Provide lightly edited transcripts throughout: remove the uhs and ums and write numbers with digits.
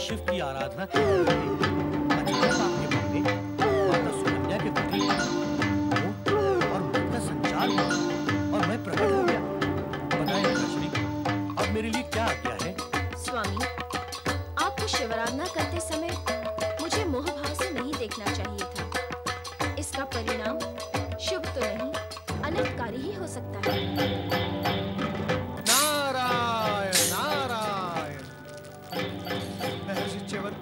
शिव की आराधना करते हुए अचानक आपके मन में माता सुकन्या के प्रति मोह और मन का संचार हुआ और मैं प्रकट हो गया। बताएं श्री, अब मेरे लिए क्या आज्ञा है? स्वामी, आपको शिवाराधना करते समय मुझे मोह भाव से नहीं देखना चाहिए था। इसका परिणाम शुभ तो नहीं, अनर्थकारी ही हो सकता है। नारायण नारायण। महर्षि च्यवन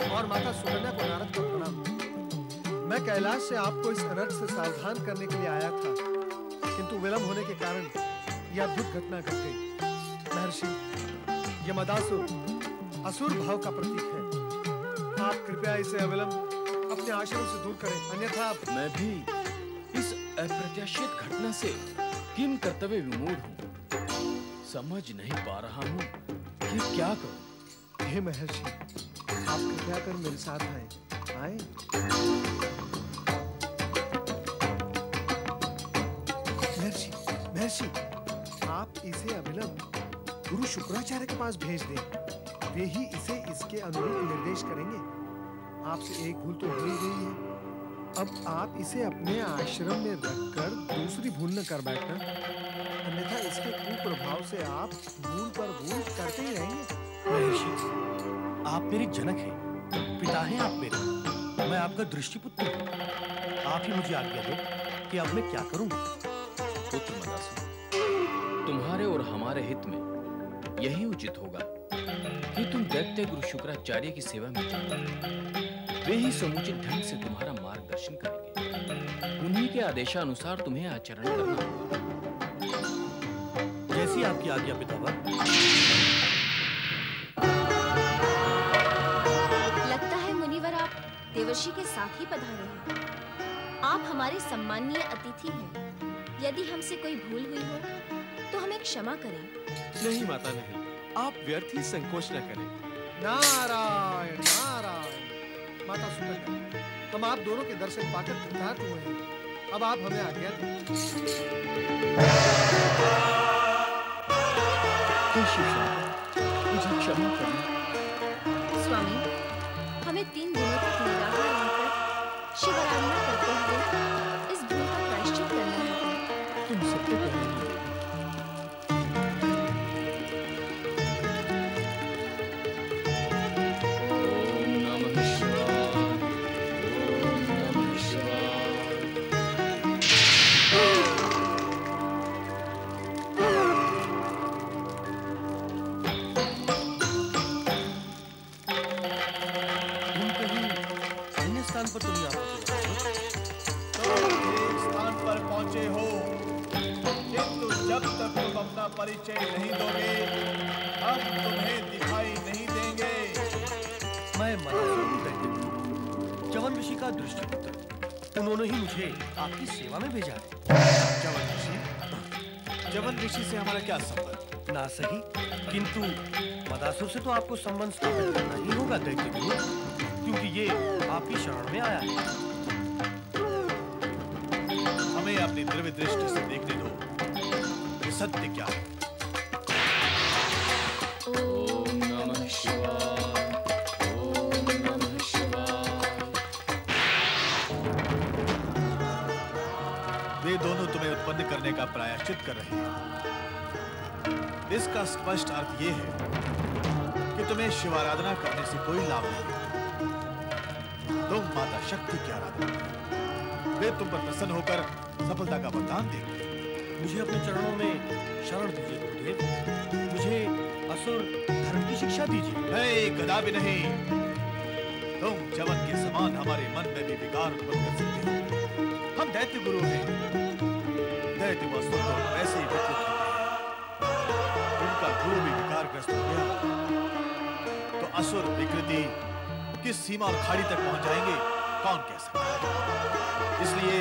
और माता सुकन्या को नारद को प्रणाम। मैं कैलाश से आपको इस अनर्थ से सावधान करने के लिए आया था, किंतु विलंब होने के कारण यह अद्भुत घटना घट गई। महर्षि, यह मदासुर असुर भाव का प्रतीक है। आप कृपया इसे अविलंब अपने आश्रम से दूर करें, अन्यथा मैं भी इस अप्रत्याशित घटना से किम कर्तव्य विमूढ़ हूँ। समझ नहीं पा रहा हूँ कि क्या करूं। हे महर्षि, आप कृपया कर मेरे साथ आए। महर्षि, आप इसे अविलंब गुरु शुक्राचार्य के पास भेज दें। वे ही इसे इसके अनुरूप निर्देश करेंगे। आपसे एक भूल तो हो ही गई है, अब आप इसे अपने आश्रम में रखकर दूसरी भूल न कर बैठना, अन्यथा इसके कुप्रभाव से आप भूल पर भूल करते ही रहेंगे। महर्षि, आप मेरे जनक हैं, पिता हैं आप मेरे, मैं आपका दृष्टिपुत्र हूँ। आप ही मुझे आज्ञा दो कि अब मैं क्या करूं। पुत्र मदासुर, तुम्हारे और हमारे हित में यही उचित होगा कि तुम दैत्य गुरु शुक्राचार्य की सेवा में जाओ। वे ही समुचित ढंग से तुम्हारा मार्गदर्शन करेंगे। उन्हीं के आदेशानुसार तुम्हें आचरण करना होगा। जैसी आपकी आज्ञा पितावर। लगता है मुनिवर आप देवर्षि के साथ ही पधारे हैं। आप हमारे सम्माननीय अतिथि हैं। यदि हमसे कोई भूल हुई हो तो हमें क्षमा करें। नहीं माता नहीं, आप व्यर्थ ही संकोच न करें। नारायण नारायण। माता सुकन्या, हम आप दोनों के दर्शन पाकर कृतार्थ हुए हैं। अब आप हमें आज्ञा दें। मुझे क्षमा करना। स्वामी, हमें 3 दिनों तक निराहार रहकर शिवाराधना करते हुए इस भूल का प्रायश्चित करना होगा। तुम सत्य कह रही हो। पर तुम यहाँ स्थान पर पहुंचे हो, किंतु जब तक तुम अपना परिचय नहीं दोगे, हम तुम्हें दिखाई नहीं देंगे। मैं मदासुर च्यवन ऋषि का दृष्टिपुत्र, उन्होंने ही मुझे आपकी सेवा में भेजा है। च्यवन ऋषि से हमारा क्या संबंध? ना सही, किंतु मदासुर से तो आपको संबंध स्थापित करना ही होगा दैत्य गुरु, क्योंकि ये आपकी शरण में आया है। हमें अपनी दिव्य दृष्टि से देखने दो कि सत्य क्या है। ओम नमः शिवाय, ओम नमः शिवाय। वे दोनों तुम्हें उत्पन्न करने का प्रायश्चित कर रहे हैं। इसका स्पष्ट अर्थ यह है कि तुम्हें शिवाराधना करने से कोई लाभ नहीं। तुम माता शक्ति की आराधना करो, वे तुम पर प्रसन्न होकर सफलता का वरदान देंगे। मुझे अपने चरणों में शरण दीजिए गुरुदेव, मुझे असुर धर्म की शिक्षा दीजिए। नहीं, कदापि नहीं। तुम च्यवन के समान हमारे मन में भी विकार उत्पन्न कर सकते हो। हम दैत्य गुरु हैं। दैत्य वस्तु तो ऐसे ही विकृत होते हैं। उनका गुरु भी विकारग्रस्त हो गया तो असुर विकृति किस सीमा और खाड़ी तक पहुंच जाएंगे, कौन कह सकता है। इसलिए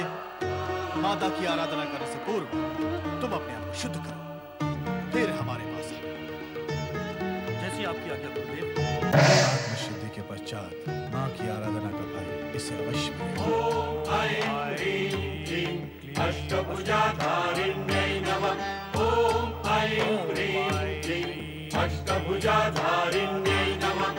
माता की आराधना करने से पूर्व तुम अपने आप को शुद्ध करो, फिर हमारे पास आओ। जैसी आपकी आज्ञा गुरुदेव। आत्मशुद्धि के पश्चात मां की आराधना का फल इसे अवश्य मिलेगा। ओम ऐं ह्रीं क्लीं अष्टभुजाधारिण्यै नमः। ओम ऐं ह्रीं क्लीं अष्टभुजाधारिण्यै नमः।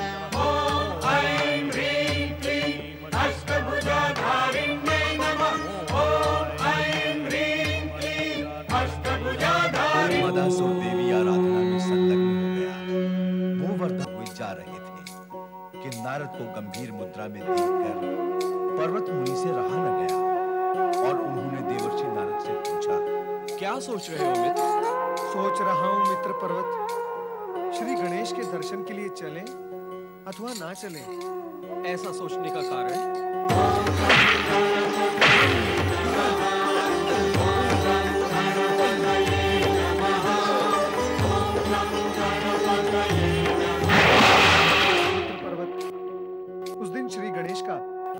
गंभीर मुद्रा में देखकर पर्वत मुनि से रहा न गया और उन्होंने देवर्षि नारद से पूछा, क्या सोच रहे हो मित्र? सोच रहा हूँ मित्र पर्वत, श्री गणेश के दर्शन के लिए चलें अथवा ना चलें। ऐसा सोचने का कारण? मित्र पर्वत, उस दिन श्री गणेश का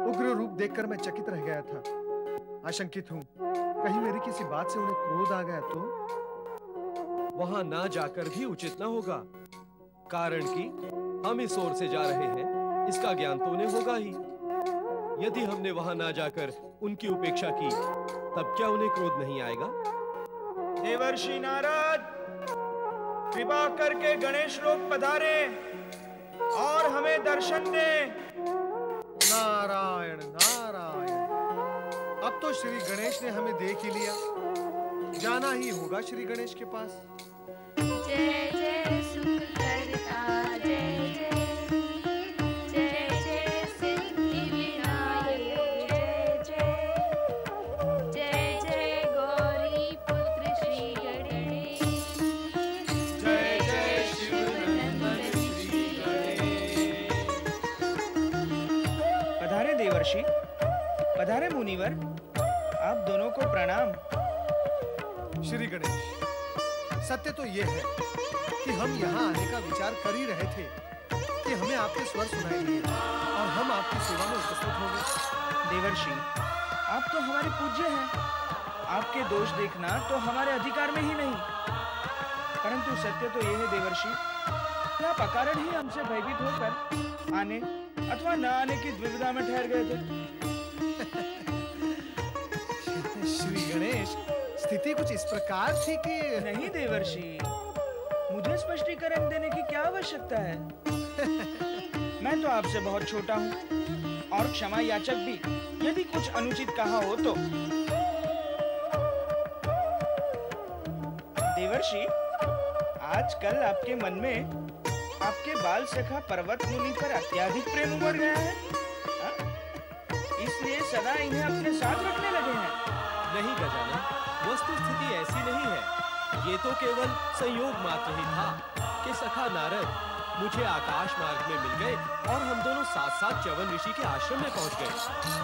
उग्र रूप देखकर मैं चकित रह गया था। आशंकित हूँ कहीं मेरी किसी बात से उन्हें क्रोध आ गया तो। वहां ना जाकर भी उचित न होगा, कारण कि हम इस ओर से जा रहे हैं, इसका ज्ञान तो उन्हें होगा ही। यदि हमने वहां ना जाकर उनकी उपेक्षा की, तब क्या उन्हें क्रोध नहीं आएगा? देवर्षि नारद, कृपा करके गणेश लोक पधारे और हमें दर्शन दें। नारायण नारायण, अब तो श्री गणेश ने हमें देख ही लिया, जाना ही होगा श्री गणेश के पास। जय जय सुख करता, जय जय जय सिद्धि विनायक, जय जय गौरी पुत्र श्री गणेश, जय जय शिवानंद श्री गणेश। पधारे देवर्षि, पधारे मुनिवर, आप दोनों को प्रणाम। श्री गणेश, सत्य तो यह है कि हम यहाँ आने का विचार कर ही रहे थे कि हमें आपके स्वर सुनाई दिए और हम आपकी सेवा में उपस्थित होंगे। देवर्षि, आप तो हमारे पूज्य हैं, आपके दोष देखना तो हमारे अधिकार में ही नहीं। परंतु सत्य तो यह है देवर्षि कि आप अकारण ही हमसे भयभीत होकर आने अथवा न आने की द्विविधा में ठहर गए थे। श्री गणेश, स्थिति कुछ इस प्रकार थी कि नहीं देवर्षि, मुझे स्पष्टीकरण देने की क्या आवश्यकता है? मैं तो आपसे बहुत छोटा हूँ और क्षमा याचक भी, यदि कुछ अनुचित कहा हो तो। देवर्षि, आजकल आपके मन में आपके बाल सखा पर्वत मुनि पर अत्यधिक प्रेम उमड़ गया है, इसलिए सदा इन्हें अपने साथ रखने लगे हैं। नहीं गजानन, वस्तु स्थिति ऐसी नहीं है। ये तो केवल संयोग मात्र ही था कि सखा नारद मुझे आकाश मार्ग में मिल गए और हम दोनों साथ साथ च्यवन ऋषि के आश्रम में पहुंच गए।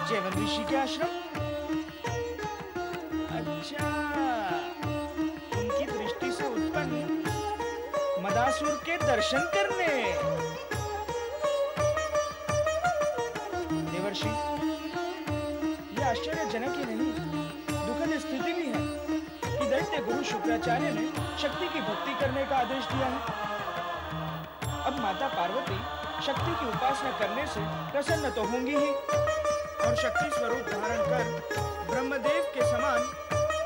च्यवन ऋषि के आश्रम? अच्छा, उनकी दृष्टि से उत्पन्न मदासुर के दर्शन करने। देवर्षि, ये आश्चर्यजनक ही नहीं, दुखद स्थिति भी है कि दैत्य गुरु शुक्राचार्य ने शक्ति की भक्ति करने का आदेश दिया है। अब माता पार्वती शक्ति की उपासना करने से प्रसन्न तो होंगी ही और शक्ति स्वरूप धारण कर ब्रह्मदेव के समान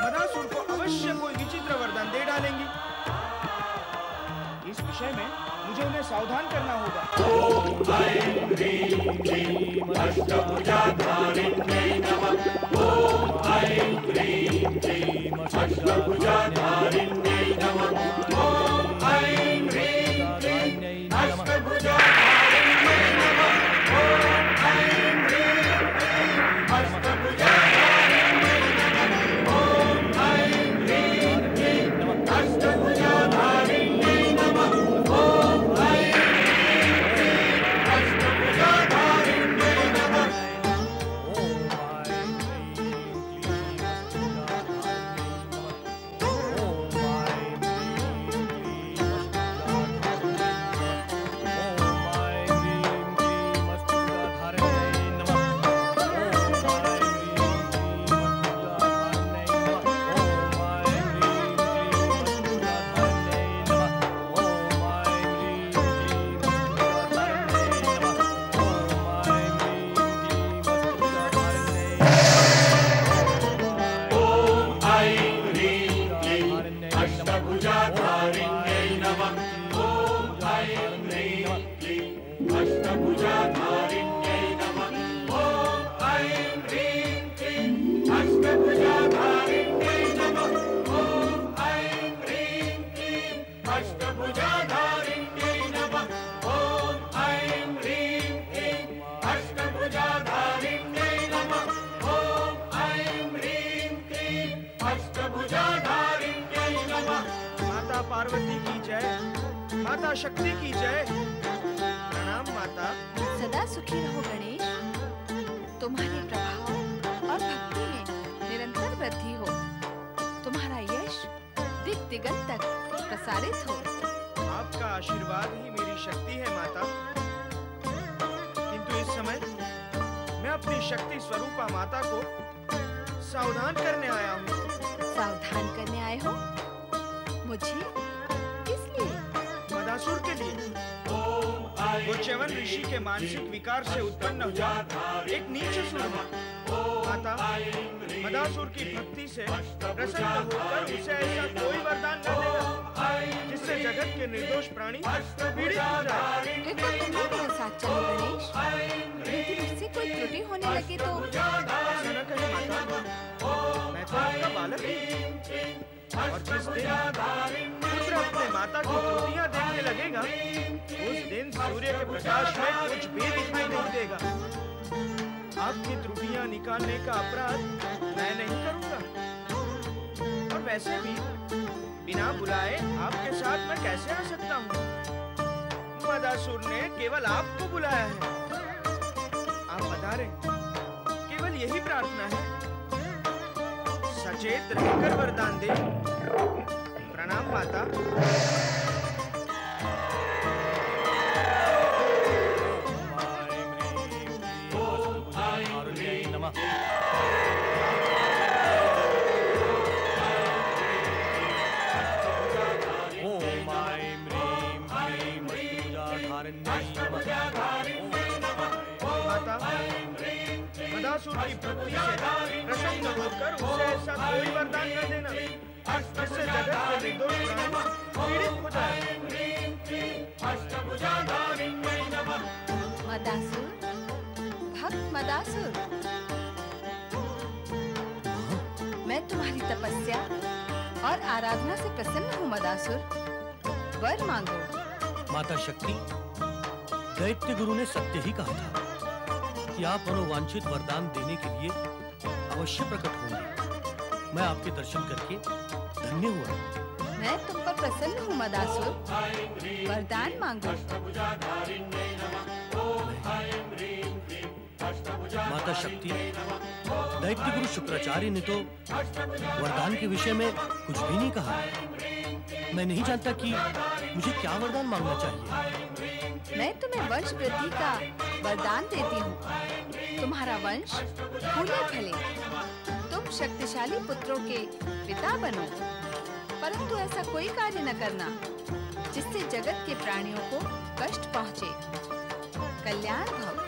मदासुर को अवश्य कोई विचित्र वरदान दे डालेंगी। इस विषय में मुझे उन्हें सावधान करना होगा। ओम ऐं ह्रीं क्लीं अष्टभुजाधारिण्यै नमः। ओम ऐं ह्रीं क्लीं अष्टभुजाधारिण्यै नमः। ओम ऐं ह्रीं क्लीं अष्टभुजाधारिण्यै नमः। ओम ऐं ह्रीं क्लीं अष्टभुजाधारिण्यै नमः। ओम ऐं ह्रीं क्लीं अष्टभुजाधारिण्यै नमः। ओम ऐं पार्वती की जय, माता शक्ति की जय। प्रणाम माता। सदा सुखी रहो गणेश। तुम्हारे प्रभाव और भक्ति में निरंतर वृद्धि हो। तुम्हारा यश दिग दिगंत तक प्रसारित हो। आपका आशीर्वाद ही मेरी शक्ति है माता। किंतु इस समय मैं अपनी शक्ति स्वरूपा माता को सावधान करने आया हूँ। सावधान करने आए हो? मुझे? किस लिए? मदासुर के लिए। वो च्यवन ऋषि के मानसिक विकार से उत्पन्न हुआ एक नीच असुर है। माता, मदासुर की भक्ति से प्रसन्न होकर उसे ऐसा कोई वरदान न देगा जिससे जगत के निर्दोष प्राणी पीड़ित हो जाए। कृपा करके मेरे साथ चलो गणेश। यदि मुझसे कोई त्रुटि होने लगे तो ऐसा न कहे माता, मैं तो आपका बालक हूँ। और जिस दिन पुत्र अपने माता की त्रुटियां देखने लगेगा, उस दिन सूर्य के प्रकाश में कुछ भी दिखाई नहीं देगा। आपकी त्रुटियां निकालने का अपराध मैं नहीं करूंगा। और वैसे भी बिना बुलाए आपके साथ मैं कैसे आ सकता हूँ? मदासुर ने केवल आपको बुलाया है। आप पधारें, केवल यही प्रार्थना है। सचेत रहकर वरदान दे। प्रणाम माता। मदासुर की भक्ति से प्रसन्न होकर उसे ऐसा कोई वरदान न देना जिससे जगत के निर्दोष प्राणी पीड़ित हो जाए। मदासुर, भक्त मदासुर, मैं तुम्हारी तपस्या और आराधना से प्रसन्न हूँ मदासुर। वर मांगो। माता शक्ति, दैत्य गुरु ने सत्य ही कहा था कि आप मनोवांछित वरदान देने के लिए अवश्य प्रकट होंगे। मैं आपके दर्शन करके धन्य हुआ। मैं तुम पर प्रसन्न हूँ मदासुर। वरदान मांगो। माता शक्ति, दैत्य गुरु शुक्राचार्य ने तो वरदान के विषय में कुछ भी नहीं कहा। मैं नहीं जानता कि मुझे क्या वरदान मांगना चाहिए। मैं तुम्हें वंश वृद्धि का वरदान देती हूँ। तुम्हारा वंश फूले फले, तुम शक्तिशाली पुत्रों के पिता बनो। परंतु ऐसा कोई कार्य न करना जिससे जगत के प्राणियों को कष्ट पहुँचे। कल्याण भव।